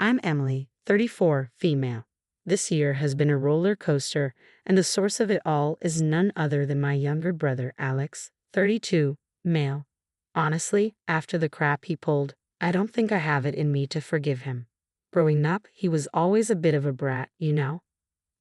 I'm Emily, 34, female. This year has been a roller coaster, and the source of it all is none other than my younger brother, Alex, 32, male. Honestly, after the crap he pulled, I don't think I have it in me to forgive him. Growing up, he was always a bit of a brat, you know?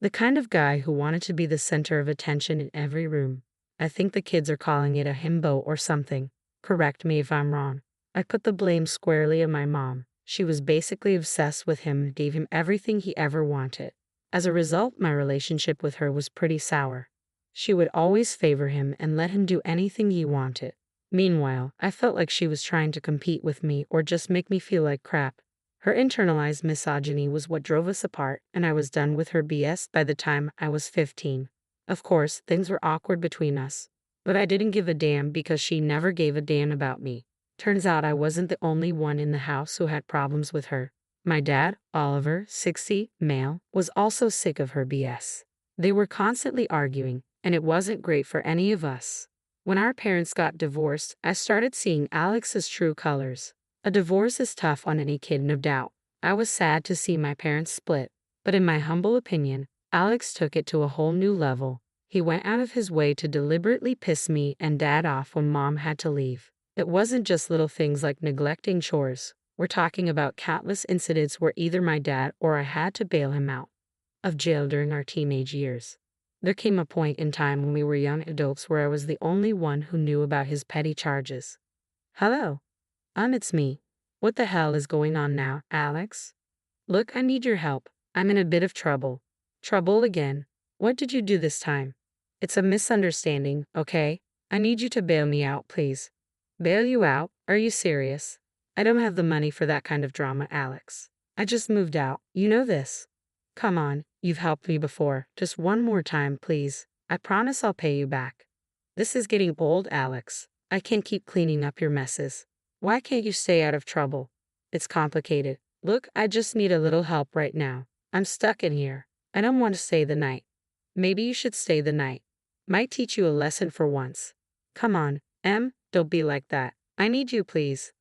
The kind of guy who wanted to be the center of attention in every room. I think the kids are calling it a himbo or something. Correct me if I'm wrong. I put the blame squarely on my mom. She was basically obsessed with him and gave him everything he ever wanted. As a result, my relationship with her was pretty sour. She would always favor him and let him do anything he wanted. Meanwhile, I felt like she was trying to compete with me or just make me feel like crap. Her internalized misogyny was what drove us apart, and I was done with her BS by the time I was 15. Of course, things were awkward between us, but I didn't give a damn because she never gave a damn about me. Turns out I wasn't the only one in the house who had problems with her. My dad, Oliver, 60, male, was also sick of her BS. They were constantly arguing, and it wasn't great for any of us. When our parents got divorced, I started seeing Alex's true colors. A divorce is tough on any kid, no doubt. I was sad to see my parents split, but in my humble opinion, Alex took it to a whole new level. He went out of his way to deliberately piss me and Dad off when Mom had to leave. It wasn't just little things like neglecting chores. We're talking about countless incidents where either my dad or I had to bail him out of jail during our teenage years. There came a point in time when we were young adults where I was the only one who knew about his petty charges. Hello. It's me. What the hell is going on now, Alex? Look, I need your help. I'm in a bit of trouble. Trouble again? What did you do this time? It's a misunderstanding, okay? I need you to bail me out, please. Bail you out? Are you serious? I don't have the money for that kind of drama, Alex. I just moved out. You know this. Come on, you've helped me before. Just one more time, please. I promise I'll pay you back. This is getting old, Alex. I can't keep cleaning up your messes. Why can't you stay out of trouble? It's complicated. Look, I just need a little help right now. I'm stuck in here. I don't want to stay the night. Maybe you should stay the night. Might teach you a lesson for once. Come on, don't be like that. I need you, please.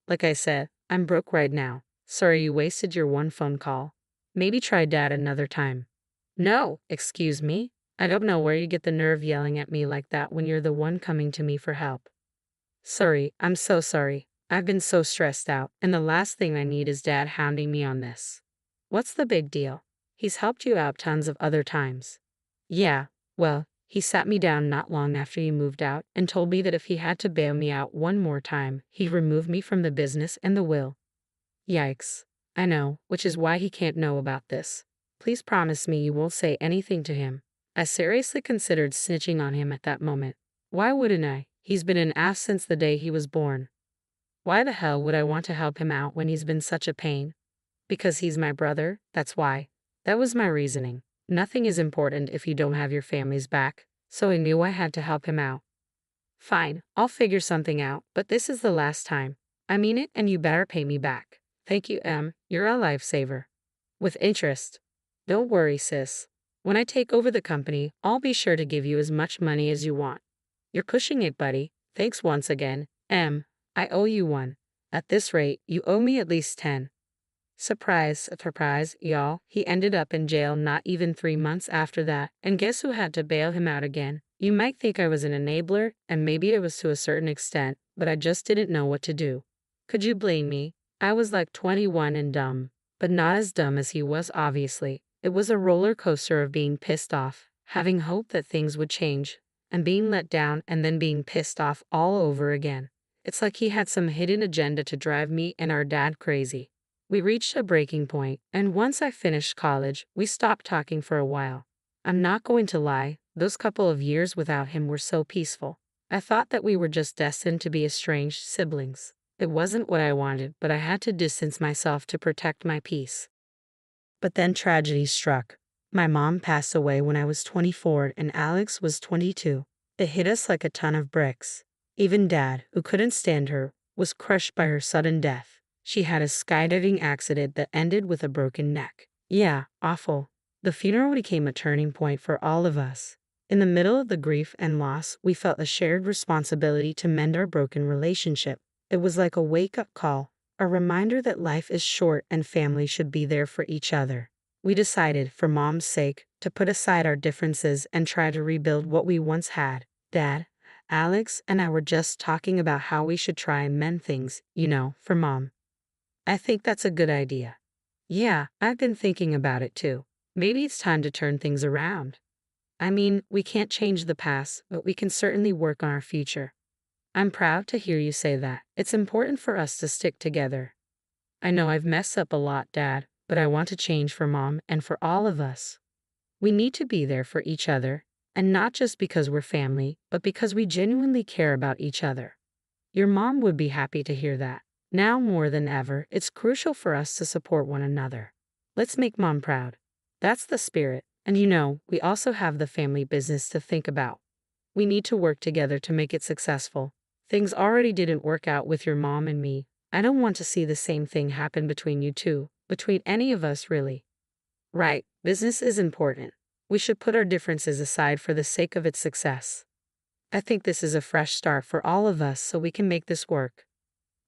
Like I said, I'm broke right now. Sorry you wasted your one phone call. Maybe try Dad another time. No, excuse me. I don't know where you get the nerve yelling at me like that when you're the one coming to me for help. Sorry, I'm so sorry. I've been so stressed out, and the last thing I need is Dad hounding me on this. What's the big deal? He's helped you out tons of other times. Yeah, well, he sat me down not long after you moved out and told me that if he had to bail me out one more time, he'd remove me from the business and the will. Yikes. I know, which is why he can't know about this. Please promise me you won't say anything to him. I seriously considered snitching on him at that moment. Why wouldn't I? He's been an ass since the day he was born. Why the hell would I want to help him out when he's been such a pain? Because he's my brother, that's why. That was my reasoning. Nothing is important if you don't have your family's back, so I knew I had to help him out. Fine, I'll figure something out, but this is the last time. I mean it, and you better pay me back. Thank you, you're a lifesaver. With interest. Don't worry, sis. When I take over the company, I'll be sure to give you as much money as you want. You're pushing it, buddy. Thanks once again, I owe you one. At this rate, you owe me at least 10. Surprise, surprise, y'all. He ended up in jail not even 3 months after that, and guess who had to bail him out again? You might think I was an enabler, and maybe it was to a certain extent, but I just didn't know what to do. Could you blame me? I was like 21 and dumb, but not as dumb as he was, obviously. It was a roller coaster of being pissed off, having hope that things would change, and being let down and then being pissed off all over again. It's like he had some hidden agenda to drive me and our dad crazy. We reached a breaking point, and once I finished college, we stopped talking for a while. I'm not going to lie, those couple of years without him were so peaceful. I thought that we were just destined to be estranged siblings. It wasn't what I wanted, but I had to distance myself to protect my peace. But then tragedy struck. My mom passed away when I was 24 and Alex was 22. It hit us like a ton of bricks. Even Dad, who couldn't stand her, was crushed by her sudden death. She had a skydiving accident that ended with a broken neck. Yeah, awful. The funeral became a turning point for all of us. In the middle of the grief and loss, we felt a shared responsibility to mend our broken relationship. It was like a wake-up call. a reminder that life is short and family should be there for each other. We decided, for Mom's sake, to put aside our differences and try to rebuild what we once had. Dad, Alex and I were just talking about how we should try and mend things, for Mom. I think that's a good idea. Yeah, I've been thinking about it too. Maybe it's time to turn things around. I mean, we can't change the past, but we can certainly work on our future. I'm proud to hear you say that. It's important for us to stick together. I know I've messed up a lot, Dad, but I want to change for Mom and for all of us. We need to be there for each other, and not just because we're family, but because we genuinely care about each other. Your mom would be happy to hear that. Now more than ever, it's crucial for us to support one another. Let's make Mom proud. That's the spirit. And we also have the family business to think about. We need to work together to make it successful. Things already didn't work out with your mom and me. I don't want to see the same thing happen between you two, between any of us really. Right, business is important. We should put our differences aside for the sake of its success. I think this is a fresh start for all of us so we can make this work.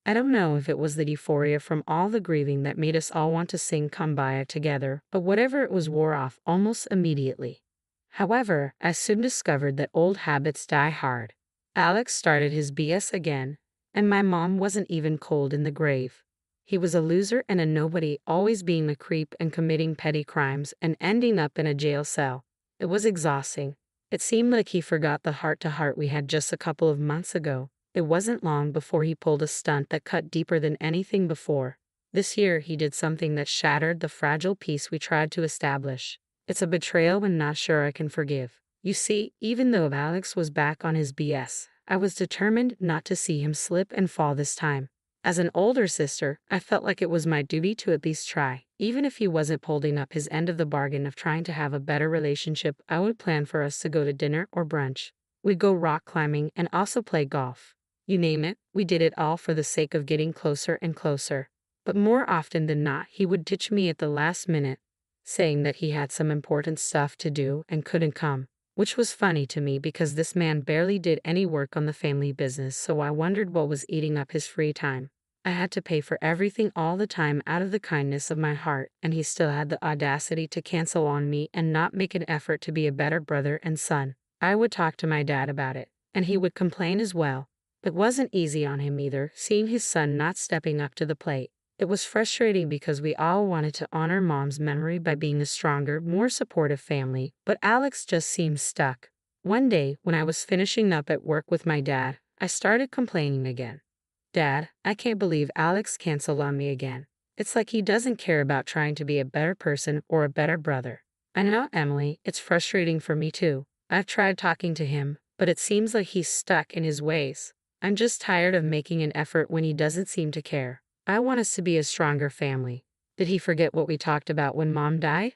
I don't know if it was the euphoria from all the grieving that made us all want to sing Kumbaya together, but whatever it was wore off almost immediately. However, I soon discovered that old habits die hard. Alex started his BS again, and my mom wasn't even cold in the grave. He was a loser and a nobody, always being a creep and committing petty crimes and ending up in a jail cell. It was exhausting. It seemed like he forgot the heart-to-heart we had just a couple of months ago. It wasn't long before he pulled a stunt that cut deeper than anything before. This year he did something that shattered the fragile peace we tried to establish. It's a betrayal and not sure I can forgive. You see, even though Alex was back on his BS, I was determined not to see him slip and fall this time. As an older sister, I felt like it was my duty to at least try. Even if he wasn't holding up his end of the bargain of trying to have a better relationship, I would plan for us to go to dinner or brunch. We'd go rock climbing and also play golf. You name it, we did it all for the sake of getting closer and closer. But more often than not, he would ditch me at the last minute, saying that he had some important stuff to do and couldn't come. Which was funny to me because this man barely did any work on the family business, so I wondered what was eating up his free time. I had to pay for everything all the time out of the kindness of my heart, and he still had the audacity to cancel on me and not make an effort to be a better brother and son. I would talk to my dad about it, and he would complain as well. It wasn't easy on him either, seeing his son not stepping up to the plate. It was frustrating because we all wanted to honor Mom's memory by being a stronger, more supportive family, but Alex just seemed stuck. One day, when I was finishing up at work with my dad, I started complaining again. Dad, I can't believe Alex canceled on me again. It's like he doesn't care about trying to be a better person or a better brother. I know, Emily, it's frustrating for me too. I've tried talking to him, but it seems like he's stuck in his ways. I'm just tired of making an effort when he doesn't seem to care. I want us to be a stronger family. Did he forget what we talked about when Mom died?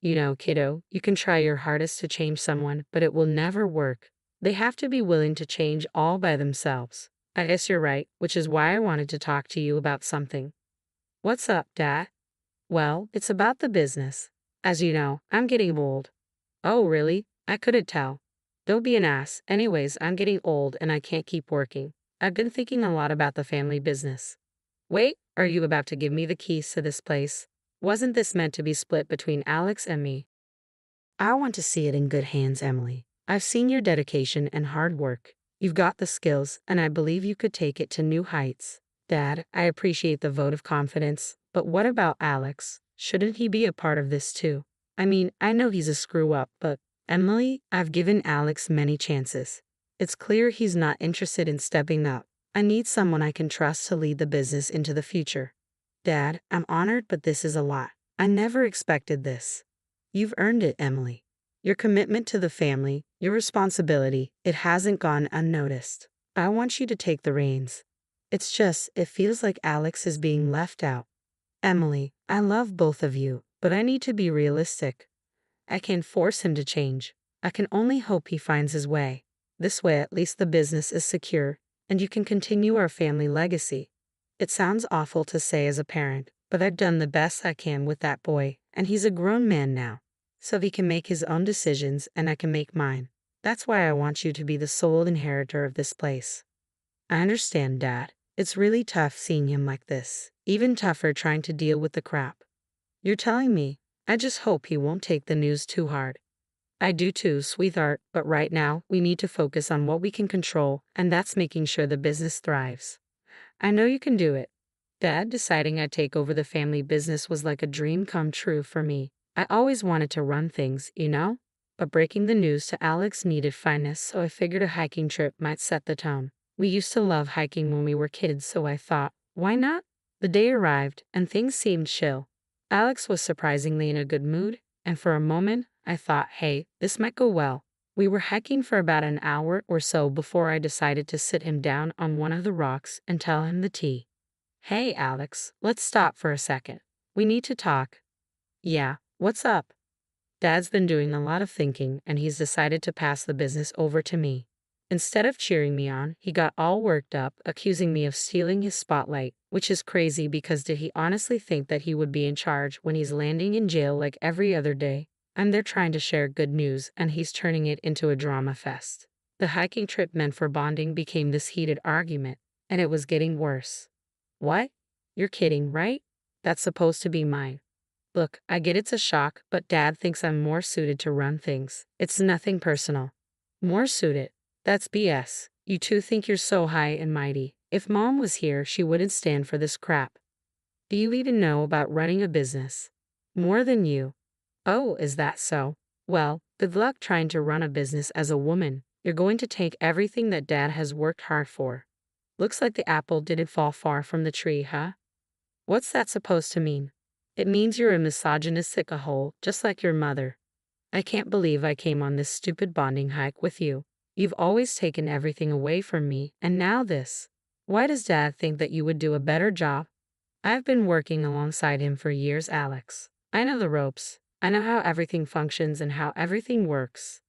Kiddo, you can try your hardest to change someone, but it will never work. They have to be willing to change all by themselves. I guess you're right, which is why I wanted to talk to you about something. What's up, Dad? Well, it's about the business. As you know, I'm getting old. Oh, really? I couldn't tell. Don't be an ass. Anyways, I'm getting old and I can't keep working. I've been thinking a lot about the family business. Wait, are you about to give me the keys to this place? Wasn't this meant to be split between Alex and me? I want to see it in good hands, Emily. I've seen your dedication and hard work. You've got the skills, and I believe you could take it to new heights. Dad, I appreciate the vote of confidence, but what about Alex? Shouldn't he be a part of this too? I mean, I know he's a screw-up, but Emily, I've given Alex many chances. It's clear he's not interested in stepping up. I need someone I can trust to lead the business into the future. Dad, I'm honored, but this is a lot. I never expected this. You've earned it, Emily. Your commitment to the family, your responsibility, it hasn't gone unnoticed. I want you to take the reins. It feels like Alex is being left out. Emily, I love both of you, but I need to be realistic. I can't force him to change. I can only hope he finds his way. This way at least the business is secure, and you can continue our family legacy. It sounds awful to say as a parent, but I've done the best I can with that boy, and he's a grown man now. So he can make his own decisions and I can make mine. That's why I want you to be the sole inheritor of this place. I understand, Dad. It's really tough seeing him like this. Even tougher trying to deal with the crap. You're telling me. I just hope he won't take the news too hard. I do too, sweetheart, but right now, we need to focus on what we can control, and that's making sure the business thrives. I know you can do it. Dad deciding I'd take over the family business was like a dream come true for me. I always wanted to run things, you know? But breaking the news to Alex needed finesse, so I figured a hiking trip might set the tone. We used to love hiking when we were kids, so I thought, why not? The day arrived, and things seemed chill. Alex was surprisingly in a good mood, and for a moment, I thought, hey, this might go well. We were hiking for about an hour or so before I decided to sit him down on one of the rocks and tell him the tea. Hey, Alex, let's stop for a second. We need to talk. Yeah, what's up? Dad's been doing a lot of thinking, and he's decided to pass the business over to me. Instead of cheering me on, he got all worked up, accusing me of stealing his spotlight, which is crazy because did he honestly think that he would be in charge when he's landing in jail like every other day? I'm there trying to share good news, and he's turning it into a drama fest. The hiking trip meant for bonding became this heated argument, and it was getting worse. What? You're kidding, right? That's supposed to be mine. Look, I get it's a shock, but Dad thinks I'm more suited to run things. It's nothing personal. More suited? That's BS. You two think you're so high and mighty. If Mom was here, she wouldn't stand for this crap. Do you even know about running a business? More than you. Oh, is that so? Well, good luck trying to run a business as a woman. You're going to take everything that Dad has worked hard for. Looks like the apple didn't fall far from the tree, huh? What's that supposed to mean? It means you're a misogynistic a-hole, just like your mother. I can't believe I came on this stupid bonding hike with you. You've always taken everything away from me, and now this. Why does Dad think that you would do a better job? I've been working alongside him for years, Alex. I know the ropes. I know how everything functions and how everything works.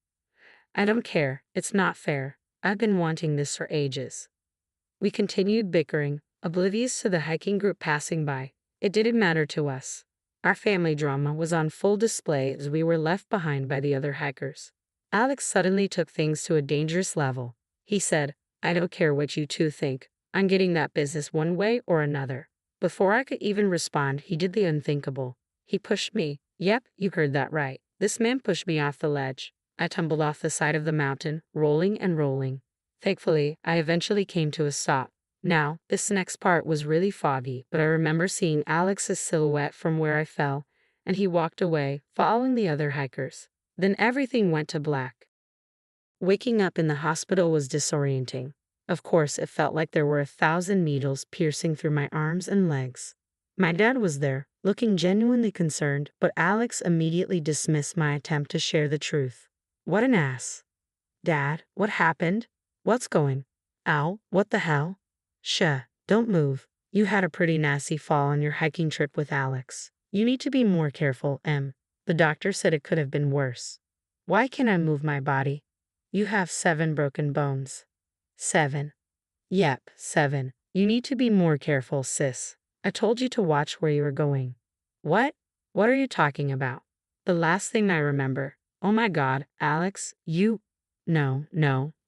I don't care. It's not fair. I've been wanting this for ages. We continued bickering, oblivious to the hiking group passing by. It didn't matter to us. Our family drama was on full display as we were left behind by the other hikers. Alex suddenly took things to a dangerous level. He said, I don't care what you two think. I'm getting that business one way or another. Before I could even respond, he did the unthinkable. He pushed me. Yep, you heard that right. This man pushed me off the ledge. I tumbled off the side of the mountain, rolling and rolling. Thankfully, I eventually came to a stop. Now, this next part was really foggy, but I remember seeing Alex's silhouette from where I fell, and he walked away, following the other hikers. Then everything went to black. Waking up in the hospital was disorienting. Of course, it felt like there were 1,000 needles piercing through my arms and legs. My dad was there, looking genuinely concerned, but Alex immediately dismissed my attempt to share the truth. What an ass. Dad, what happened? What's going? Ow, what the hell? Don't move. You had a pretty nasty fall on your hiking trip with Alex. You need to be more careful, Em. The doctor said it could have been worse. Why can't I move my body? You have 7 broken bones. 7. Yep, 7. You need to be more careful, sis. I told you to watch where you were going. What? What are you talking about? The last thing I remember. Oh my God, Alex, you... No,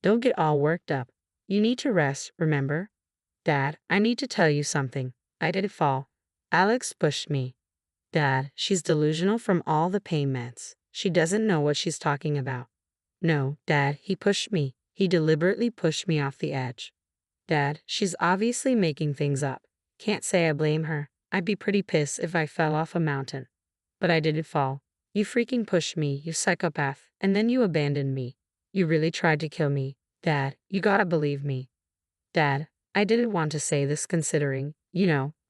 don't get all worked up. You need to rest, remember? Dad, I need to tell you something. I didn't fall. Alex pushed me. Dad, she's delusional from all the pain meds. She doesn't know what she's talking about. No, Dad, he pushed me. He deliberately pushed me off the edge. Dad, she's obviously making things up. Can't say I blame her. I'd be pretty pissed if I fell off a mountain. But I didn't fall. You freaking pushed me, you psychopath, and then you abandoned me. You really tried to kill me. Dad, you gotta believe me. Dad, I didn't want to say this considering,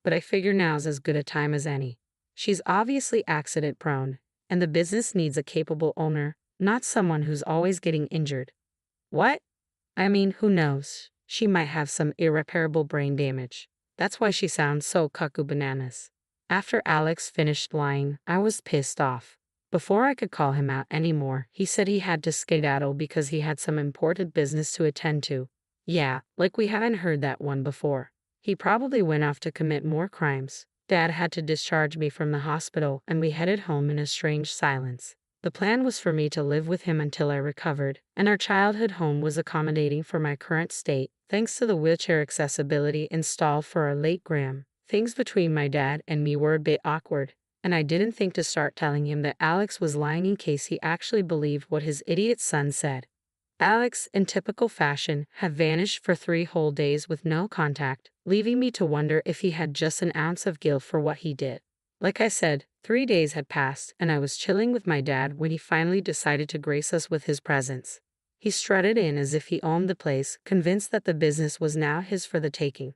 but I figure now's as good a time as any. She's obviously accident prone, and the business needs a capable owner, not someone who's always getting injured. What? I mean, who knows? She might have some irreparable brain damage. That's why she sounds so cuckoo bananas. After Alex finished lying, I was pissed off. Before I could call him out anymore, he said he had to skedaddle because he had some important business to attend to. Yeah, like we haven't heard that one before. He probably went off to commit more crimes. Dad had to discharge me from the hospital, and we headed home in a strange silence. The plan was for me to live with him until I recovered, and our childhood home was accommodating for my current state, thanks to the wheelchair accessibility installed for our late Graham. Things between my dad and me were a bit awkward, and I didn't think to start telling him that Alex was lying in case he actually believed what his idiot son said. Alex, in typical fashion, had vanished for 3 whole days with no contact, leaving me to wonder if he had just an ounce of guilt for what he did. Like I said, 3 days had passed, and I was chilling with my dad when he finally decided to grace us with his presence. He strutted in as if he owned the place, convinced that the business was now his for the taking.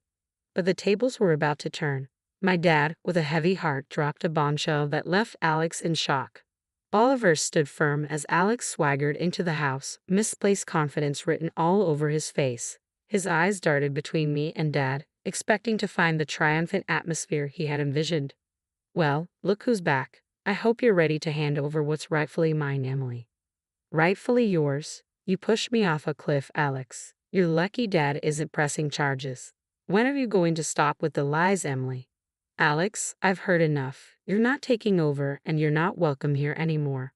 But the tables were about to turn. My dad, with a heavy heart, dropped a bombshell that left Alex in shock. Oliver stood firm as Alex swaggered into the house, misplaced confidence written all over his face. His eyes darted between me and Dad, expecting to find the triumphant atmosphere he had envisioned. Well, look who's back. I hope you're ready to hand over what's rightfully mine, Emily. Rightfully yours? You pushed me off a cliff, Alex. You're lucky Dad isn't pressing charges. When are you going to stop with the lies, Emily? Alex, I've heard enough. You're not taking over, and you're not welcome here anymore.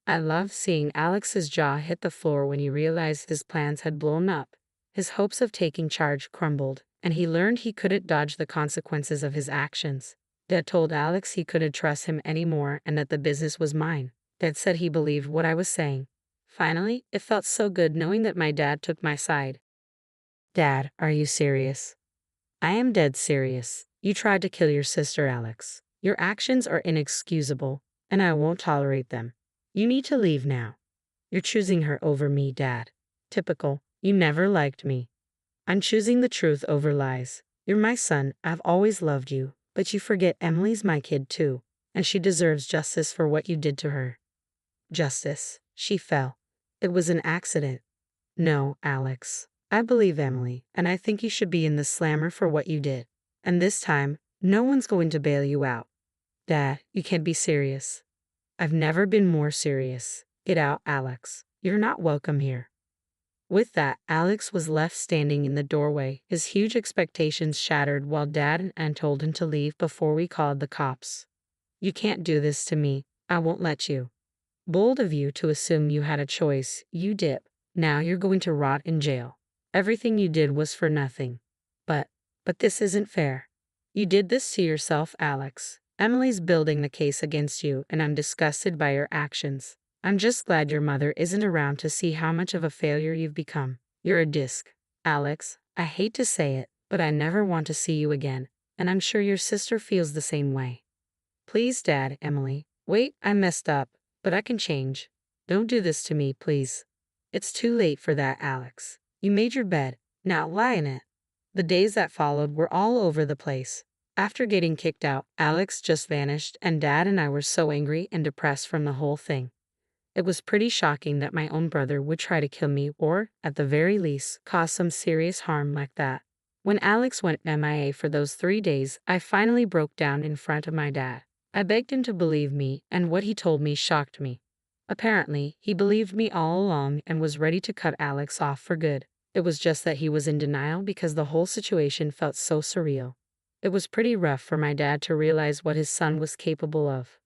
I loved seeing Alex's jaw hit the floor when he realized his plans had blown up. His hopes of taking charge crumbled, and he learned he couldn't dodge the consequences of his actions. Dad told Alex he couldn't trust him anymore and that the business was mine. Dad said he believed what I was saying. Finally, it felt so good knowing that my dad took my side. Dad, are you serious? I am dead serious. You tried to kill your sister, Alex. Your actions are inexcusable, and I won't tolerate them. You need to leave now. You're choosing her over me, Dad. Typical. You never liked me. I'm choosing the truth over lies. You're my son. I've always loved you, but you forget Emily's my kid too, and she deserves justice for what you did to her. Justice. She fell. It was an accident. No, Alex. I believe Emily, and I think you should be in the slammer for what you did. And this time, no one's going to bail you out. Dad, you can't be serious. I've never been more serious. Get out, Alex. You're not welcome here. With that, Alex was left standing in the doorway, his huge expectations shattered while Dad and Ann told him to leave before we called the cops. You can't do this to me. I won't let you. Bold of you to assume you had a choice. You dip. Now you're going to rot in jail. Everything you did was for nothing. But this isn't fair. You did this to yourself, Alex. Emily's building the case against you, and I'm disgusted by your actions. I'm just glad your mother isn't around to see how much of a failure you've become. You're a disc. Alex, I hate to say it, but I never want to see you again, and I'm sure your sister feels the same way. Please, Dad, Emily. Wait, I messed up, but I can change. Don't do this to me, please. It's too late for that, Alex. You made your bed. Now lie in it. The days that followed were all over the place. After getting kicked out, Alex just vanished, and Dad and I were so angry and depressed from the whole thing. It was pretty shocking that my own brother would try to kill me or, at the very least, cause some serious harm like that. When Alex went MIA for those 3 days, I finally broke down in front of my dad. I begged him to believe me, and what he told me shocked me. Apparently, he believed me all along and was ready to cut Alex off for good. It was just that he was in denial because the whole situation felt so surreal. It was pretty rough for my dad to realize what his son was capable of.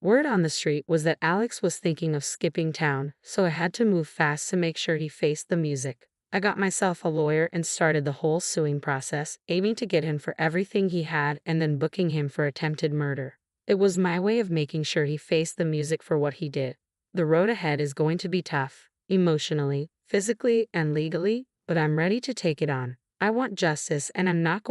Word on the street was that Alex was thinking of skipping town, so I had to move fast to make sure he faced the music. I got myself a lawyer and started the whole suing process, aiming to get him for everything he had and then booking him for attempted murder. It was my way of making sure he faced the music for what he did. The road ahead is going to be tough, emotionally, physically, and legally, but I'm ready to take it on. I want justice, and I'm not going